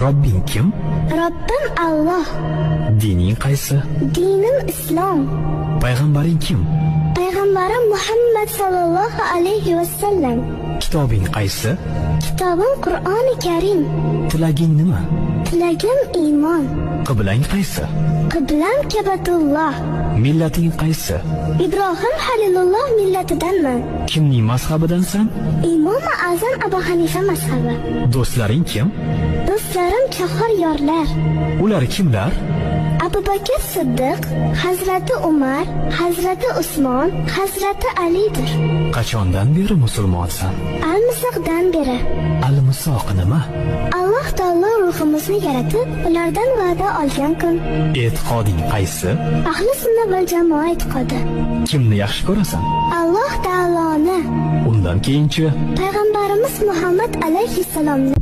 Robbing kim? Robbim Alloh. Dining qaysi? Dinim Islom. Payg'ambaring kim? Payg'ambarim Muhammad sallallohu alayhi va sallam. Kitobing qaysi? Kitobim Qur'oni Karim. Tilaging nima? Tilagim iymon. Qiblang qaysi? Qiblam Kabatulloh. Millating qaysi? Ibrohim Halilulloh millatidanman. Kimning mazhabidansan? Imom Azam Abu Hanifa mazhabi. Do'stlaring kim? Do'stlarim chaqir yorlar. Ular kimlar? Abu Bakr Siddiq, Hazrati Umar, Hazrati Usmon, Hazrati Alidir. Qachondan beri musulmonsan? Al-Misoqdan beri. Al-Misoq nima? Alloh taolo ruhimizni yaratib, ulardan va'da olgan kun. E'tiqoding qaysi? Ahli sunna val jamoa e'tiqodi. Kimni yaxshi ko'rasan? Alloh taoloni. Undan keyinchi? Payg'ambarimiz Muhammad alayhissalomni.